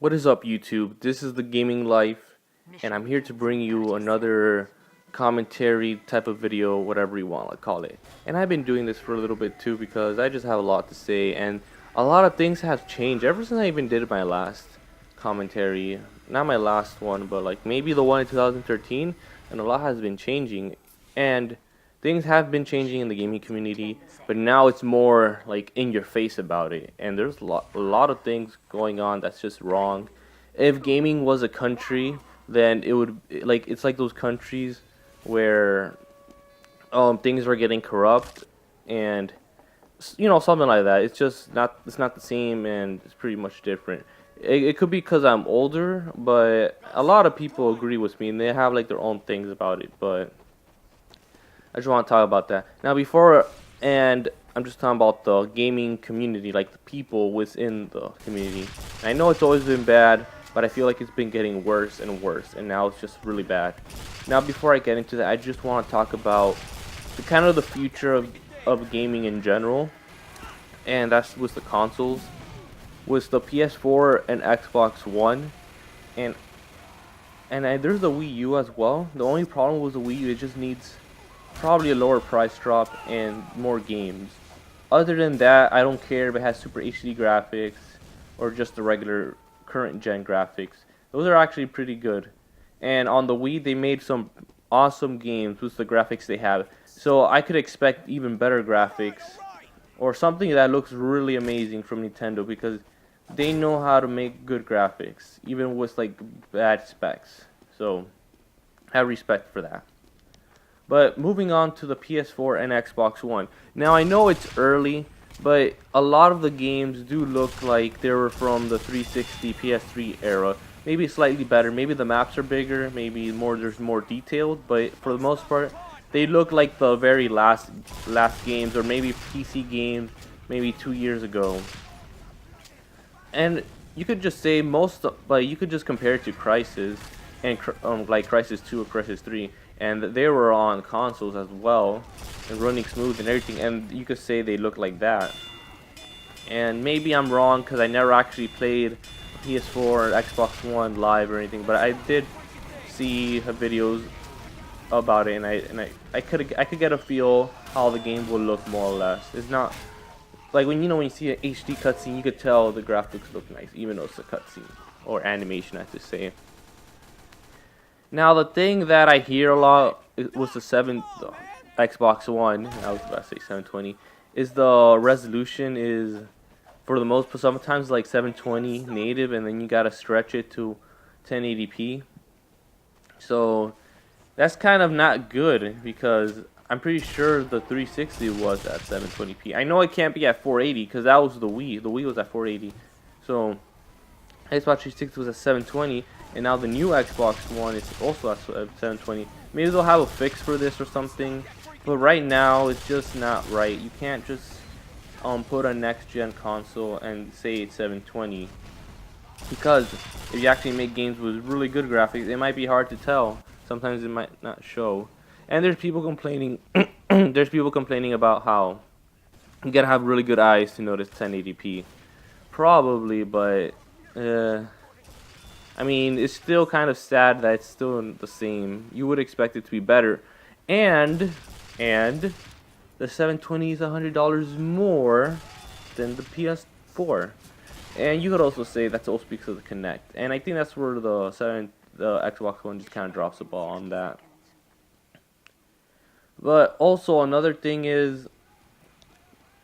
What is up, YouTube? This is the Gaming Life, and I'm here to bring you another commentary type of video, whatever you want to call it. And I've been doing this for a little bit too because I just have a lot to say, and a lot of things have changed ever since I even did my last commentary. Not my last one, but like maybe the one in 2013, and a lot has been changing. And things have been changing in the gaming community, but now it's more like in your face about it. And there's a lot of things going on that's just wrong. If gaming was a country, then it would it's like those countries where things are getting corrupt and something like that. It's not the same, and it's pretty much different. It could be because I'm older, but a lot of people agree with me and they have like their own things about it, but I just want to talk about that. Now, and I'm just talking about the gaming community, like the people within the community. I know it's always been bad, but I feel like it's been getting worse and worse, and now it's just really bad. Now, before I get into that, I just want to talk about the future of gaming in general, and that's with the consoles, with the PS4 and Xbox One, and there's the Wii U as well. The only problem with the Wii U, it just needs probably a lower price drop and more games. Other than that, I don't care if it has Super HD graphics or just the regular current gen graphics. Those are actually pretty good. And on the Wii, they made some awesome games with the graphics they have. So I could expect even better graphics or something that looks really amazing from Nintendo, because they know how to make good graphics even with like bad specs. So I have respect for that. But moving on to the PS4 and Xbox One. Now, I know it's early, but a lot of the games do look like they were from the 360 PS3 era. Maybe slightly better, maybe the maps are bigger, maybe there's more detailed, but for the most part, they look like the very last games, or maybe PC games maybe 2 years ago. And you could just say you could just compare it to Crysis and like Crysis 2 or Crysis 3, and they were on consoles as well and running smooth and everything, and you could say they look like that. And maybe I'm wrong because I never actually played PS4 or Xbox One live or anything, but I did see videos about it, and I could get a feel how the game will look more or less. It's not like when you see an HD cutscene, you could tell the graphics look nice, even though it's a cutscene or animation, I have to say. Now, the thing that I hear a lot was the Xbox One. I was about to say 720. Is the resolution is for the most part sometimes like 720 native, and then you gotta stretch it to 1080p. So that's kind of not good, because I'm pretty sure the 360 was at 720p. I know it can't be at 480 because that was the Wii. The Wii was at 480. So Xbox 360 was at 720, and now the new Xbox One is also at 720. Maybe they'll have a fix for this or something, but right now it's just not right. You can't just put a next gen console and say it's 720, because if you actually make games with really good graphics, it might be hard to tell. Sometimes it might not show. And there's people complaining there's people complaining about how you gotta have really good eyes to notice 1080p. Probably, but I mean, it's still kind of sad that it's still the same. You would expect it to be better. And the 720 is $100 more than the PS4. And you could also say that's also because of the Kinect. And I think that's where the Xbox One just kind of drops the ball on that. But also another thing is,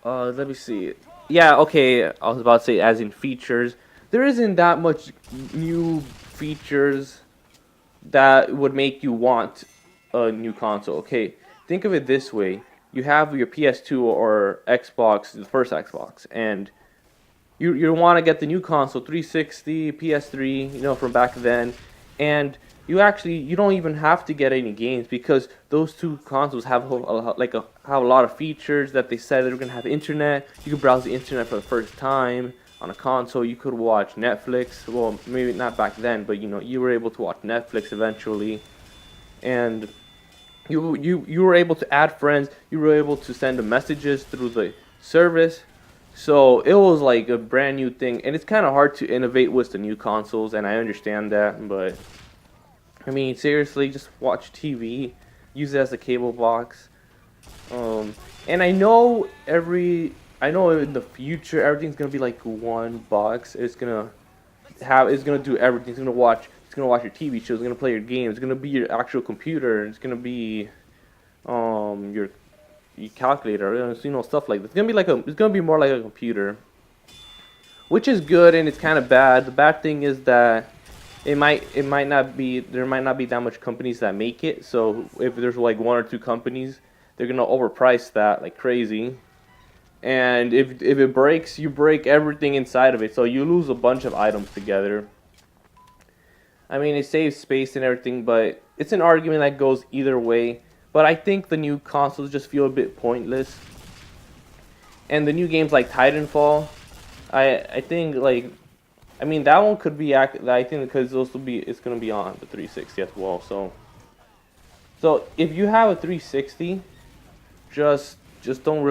let me see. Yeah, okay, I was about to say as in features. There isn't that much new features that would make you want a new console. Okay, think of it this way. You have your PS2 or Xbox, the first Xbox, and you want to get the new console, 360, PS3, from back then, and you don't even have to get any games, because those two consoles have have a lot of features that they said they're gonna have internet. You can browse the internet for the first time on a console. You could watch Netflix. Well, maybe not back then, but you were able to watch Netflix eventually, and you were able to add friends. You were able to send messages through the service. So it was like a brand new thing, and it's kind of hard to innovate with the new consoles, and I understand that, but I mean, seriously, just watch TV, use it as a cable box. And I know in the future everything's gonna be like one box. It's gonna do everything. It's gonna watch your TV shows. It's gonna play your games. It's gonna be your actual computer. It's gonna be your calculator. Stuff like that. It's gonna be more like a computer, which is good and it's kind of bad. The bad thing is that it might not be there might not be that much companies that make it. So if there's like one or two companies, they're gonna overprice that like crazy. And if it breaks, you break everything inside of it, so you lose a bunch of items together. I mean, it saves space and everything, but it's an argument that goes either way. But I think the new consoles just feel a bit pointless. And the new games like Titanfall, I think like, I mean that one could be I think because it's gonna be on the 360 as well. So if you have a 360, just don't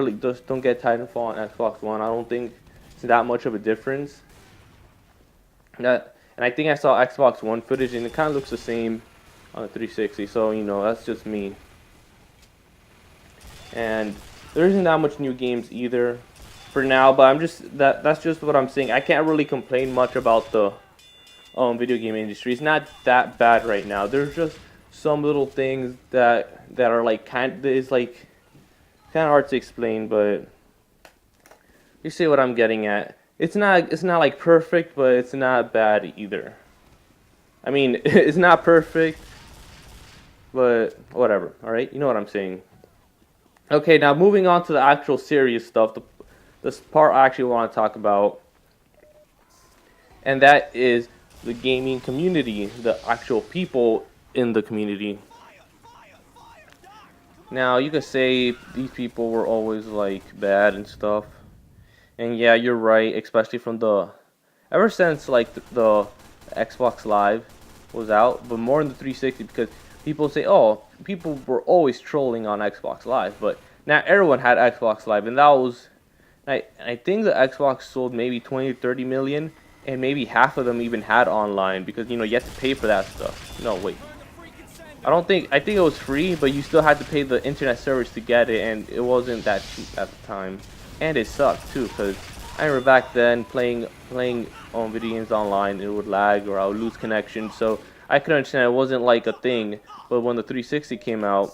get Titanfall on Xbox One. I don't think it's that much of a difference. And I think I saw Xbox One footage and it kind of looks the same on the 360. So that's just me. And there isn't that much new games either for now. But that's just what I'm saying. I can't really complain much about the video game industry. It's not that bad right now. There's just some little things that are like kind of hard to explain, but you see what I'm getting at. It's not like perfect, but it's not bad either. I mean, it's not perfect, but whatever. All right, you know what I'm saying. Okay, now moving on to the actual serious stuff. This part I actually want to talk about, and that is the gaming community, the actual people in the community. Now, you could say these people were always like bad and stuff. And yeah, you're right, especially ever since like the Xbox Live was out, but more in the 360 because people say, "Oh, people were always trolling on Xbox Live," but now everyone had Xbox Live, and I think the Xbox sold maybe 20 to 30 million, and maybe half of them even had online because you have to pay for that stuff. No, wait. I think it was free, but you still had to pay the internet service to get it, and it wasn't that cheap at the time. And it sucked too, because I remember back then playing on video games online, it would lag or I would lose connection. So I could understand it wasn't like a thing. But when the 360 came out,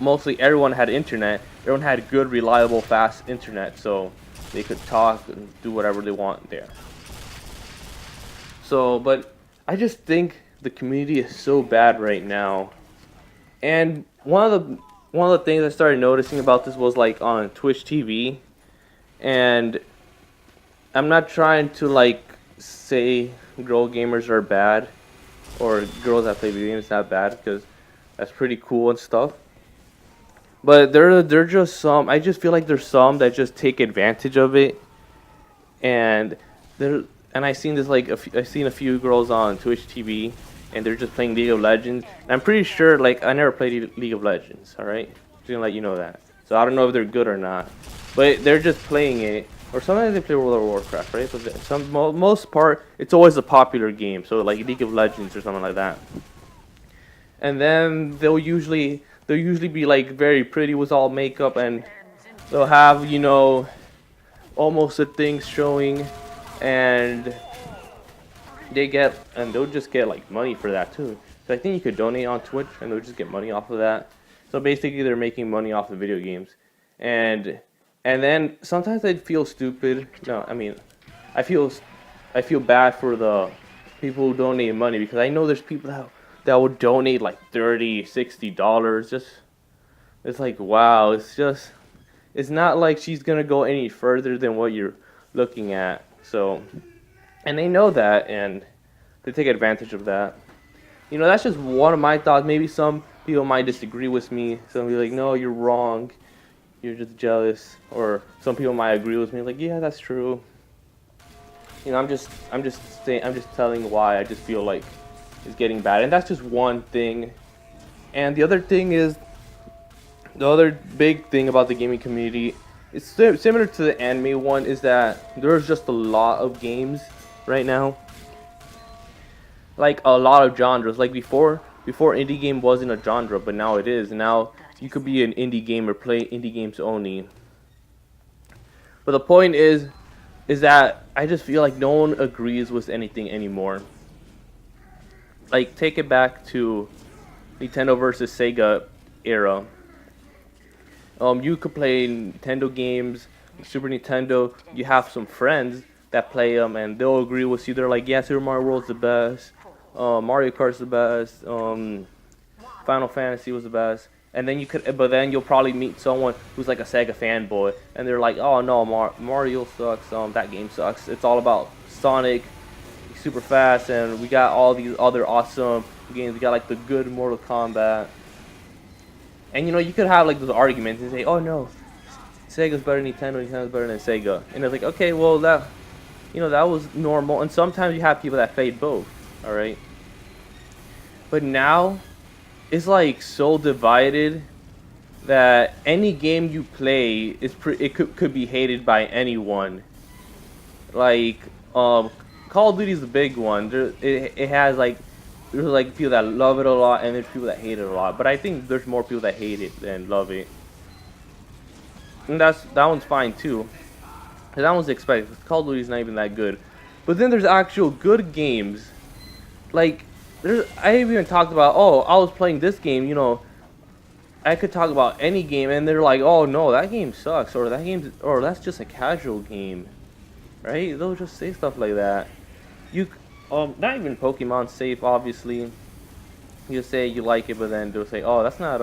mostly everyone had internet. Everyone had good, reliable, fast internet, so they could talk and do whatever they want there. So, but I just think the community is so bad right now. And one of the things I started noticing about this was like on Twitch TV, and I'm not trying to like say girl gamers are bad or girls that play video games that bad, because that's pretty cool and stuff. But there just some. I just feel like there's some that just take advantage of it, and I seen this I've seen a few girls on Twitch TV, and they're just playing League of Legends. And I'm pretty sure like I never played League of Legends. All right, just gonna let you know that. So I don't know if they're good or not, but they're just playing it. Or sometimes they play World of Warcraft, right? But most part, it's always a popular game. So like League of Legends or something like that. And then they'll usually be like very pretty with all makeup, and they'll have almost the things showing, and they'll just get like money for that too. So I think you could donate on Twitch, and they'll just get money off of that. So basically, they're making money off of video games, and then sometimes I feel stupid. No, I mean, I feel bad for the people who donate money, because I know there's people that would donate like $30, $60. It's like, wow, it's not like she's gonna go any further than what you're looking at. So, and they know that, and they take advantage of that. That's just one of my thoughts. Maybe some people might disagree with me. Some will be like, no, you're wrong. You're just jealous. Or some people might agree with me, like, yeah, that's true. I'm just telling why I just feel like it's getting bad, and that's just one thing. And the other thing is, the other big thing about the gaming community it's similar to the anime one, is that there's just a lot of games right now, like a lot of genres. Like before indie game wasn't a genre, but now it is. Now you could be an indie gamer, play indie games only. But the point is that I just feel like no one agrees with anything anymore. Like, take it back to Nintendo versus Sega era. You could play Nintendo games, Super Nintendo. You have some friends that play them, and they'll agree with you. They're like, yeah, Super Mario World's the best, Mario Kart's the best, Final Fantasy was the best. And then but then you'll probably meet someone who's like a Sega fanboy, and they're like, oh no, Mario sucks. That game sucks. It's all about Sonic, super fast, and we got all these other awesome games. We got like the good Mortal Kombat. And you could have like those arguments and say, oh no, Sega's better than Nintendo, Nintendo's better than Sega. And it's like, okay, well that was normal. And sometimes you have people that fade both, alright? But now it's like so divided that any game you play could be hated by anyone. Like Call of Duty is the big one. It has like there's like people that love it a lot, and there's people that hate it a lot. But I think there's more people that hate it than love it, and that one's fine too. And that one's expected. Call of Duty's not even that good. But then there's actual good games. Like I even talked about, oh, I was playing this game. I could talk about any game, and they're like, oh no, that game sucks, or that's just a casual game, right? They'll just say stuff like that. Not even Pokemon safe, obviously. You say you like it, but then they'll say, "Oh, that's not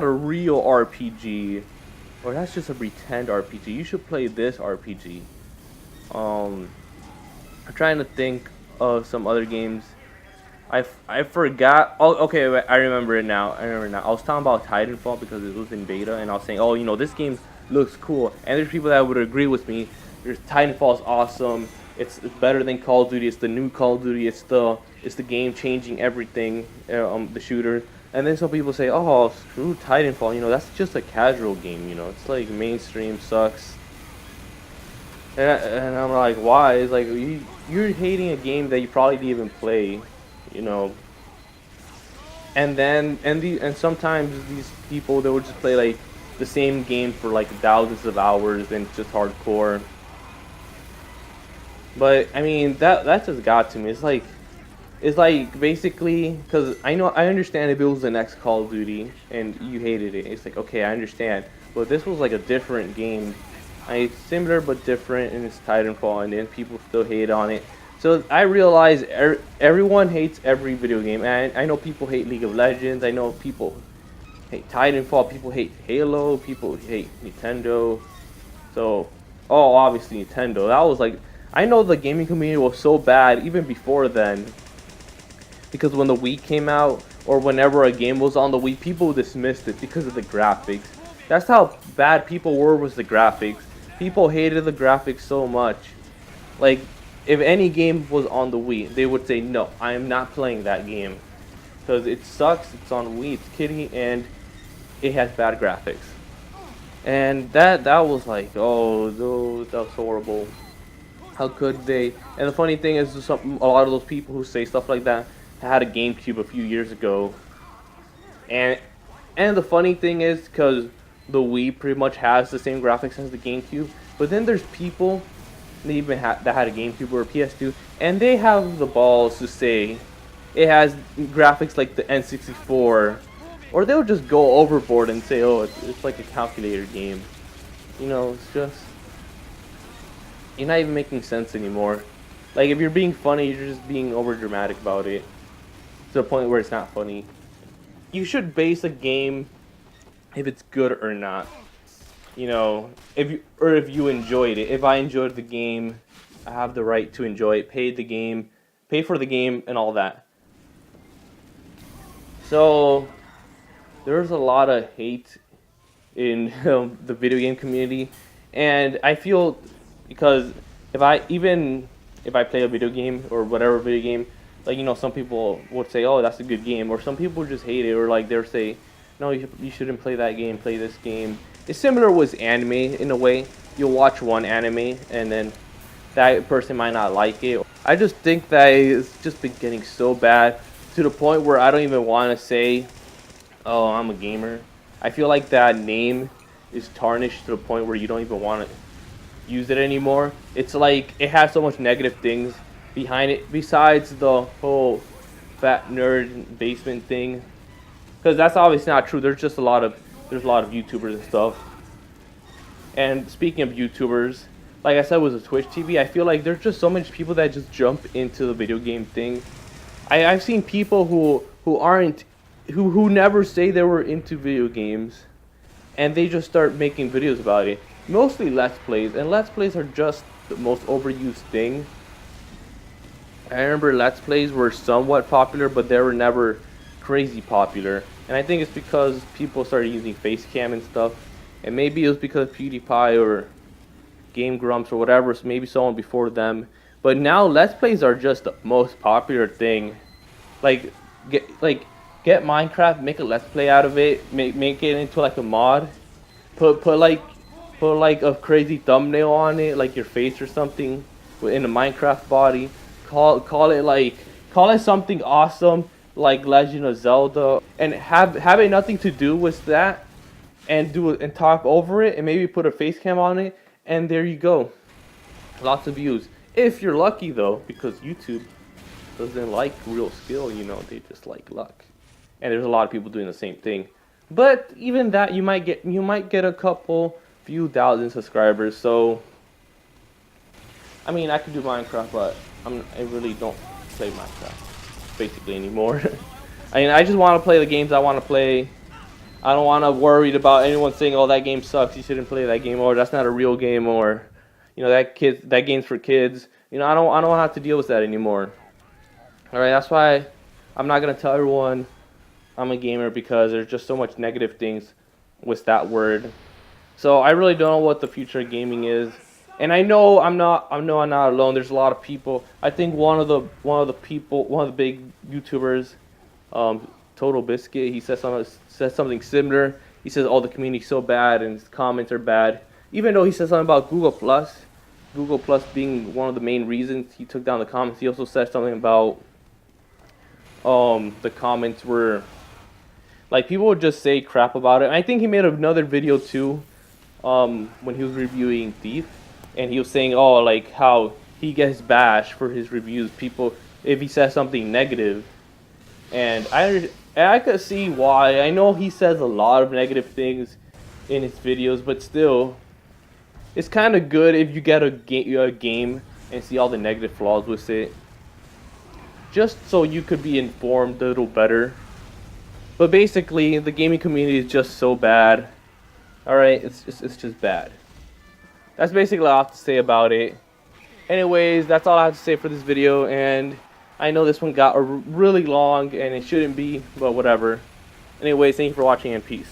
a real RPG, or that's just a pretend RPG. You should play this RPG." I'm trying to think of some other games. I forgot. Oh, okay, wait, I remember it now. I was talking about Titanfall because it was in beta, and I was saying, "Oh, this game looks cool." And there's people that would agree with me. Titanfall's awesome. It's better than Call of Duty. It's the new Call of Duty. It's the game changing everything. The shooter. And then some people say, "Oh, screw Titanfall. That's just a casual game. It's like mainstream, sucks." And I'm like, why? It's like you're hating a game that you probably didn't even play. And sometimes these people, they would just play like the same game for like thousands of hours, and it's just hardcore. But I mean, that just got to me. It's like basically, because I understand if it was the next Call of Duty and you hated it, it's like, okay, I understand. But this was like a different game. It's similar but different, and it's Titanfall, and then people still hate on it. So I realize everyone hates every video game. And I know people hate League of Legends. I know people hate Titanfall. People hate Halo. People hate Nintendo. So, obviously Nintendo. That was like, I know the gaming community was so bad even before then, because when the Wii came out, or whenever a game was on the Wii, people dismissed it because of the graphics. That's how bad people were with the graphics. People hated the graphics so much. Like, if any game was on the Wii, they would say, no, I am not playing that game, because it sucks, it's on Wii, it's kiddie, and it has bad graphics. And that was like, oh, that was horrible. How could they? And the funny thing is, a lot of those people who say stuff like that had a GameCube a few years ago. And the funny thing is, because the Wii pretty much has the same graphics as the GameCube, but then there's people that had a GameCube or a PS2, and they have the balls to say it has graphics like the N64, or they'll just go overboard and say, oh, it's like a calculator game. It's just, you're not even making sense anymore. Like, if you're being funny, you're just being over dramatic about it to the point where it's not funny. You should base a game if it's good or not. If you enjoyed it. If I enjoyed the game, I have the right to enjoy it, pay for the game, and all that. So there's a lot of hate in the video game community, and I feel, because if I play a video game or whatever video game, like, some people would say, oh, that's a good game, or some people just hate it, or like they'll say, no, you shouldn't play that game, play this game. It's similar with anime in a way. You'll watch one anime and then that person might not like it. I just think that it's just been getting so bad to the point where I don't even want to say, oh, I'm a gamer. I feel like that name is tarnished to the point where you don't even want to use it anymore. It's like it has so much negative things behind it besides the whole fat nerd basement thing, because that's obviously not true. There's a lot of YouTubers and stuff. And speaking of YouTubers, like I said with the Twitch TV, I feel like there's just so many people that just jump into the video game thing. I've seen people who never say they were into video games, and they just start making videos about it. Mostly Let's Plays, and Let's Plays are just the most overused thing. I remember Let's Plays were somewhat popular, but they were never crazy popular. And I think it's because people started using face cam and stuff. And maybe it was because PewDiePie or Game Grumps or whatever, so maybe someone before them. But now Let's Plays are just the most popular thing. Like get Minecraft, make a Let's Play out of it, make it into like a mod. Put like a crazy thumbnail on it, like your face or something, in a Minecraft body. Call it something awesome like Legend of Zelda, and have it nothing to do with that, and talk over it, and maybe put a face cam on it, and there you go. Lots of views. If you're lucky though, because YouTube doesn't like real skill, you know, they just like luck. And there's a lot of people doing the same thing. But even that, you might get a couple few thousand subscribers. So I mean, I could do Minecraft, but I really don't play Minecraft basically anymore. I mean, I just want to play the games I want to play. I don't want to worried about anyone saying, "Oh, that game sucks. You shouldn't play that game," or "That's not a real game," or you know, that game's for kids. You know, I don't have to deal with that anymore. All right, that's why I'm not gonna tell everyone I'm a gamer, because there's just so much negative things with that word. So I really don't know what the future of gaming is. And I know I'm not alone. There's a lot of people. I think one of the big YouTubers, Total Biscuit, he says something similar. He says, "Oh, the community's so bad and his comments are bad." Even though he said something about Google Plus being one of the main reasons he took down the comments. He also said something about the comments were like people would just say crap about it. And I think he made another video too, when he was reviewing Thief. And he was saying, oh, like how he gets bashed for his reviews, people, if he says something negative. And I could see why. I know he says a lot of negative things in his videos, but still, it's kind of good if you get a game and see all the negative flaws with it, just so you could be informed a little better. But basically, the gaming community is just so bad. All right, it's just bad. That's basically all I have to say about it. Anyways, that's all I have to say for this video, and I know this one got really long and it shouldn't be, but whatever. Anyways, thank you for watching and peace.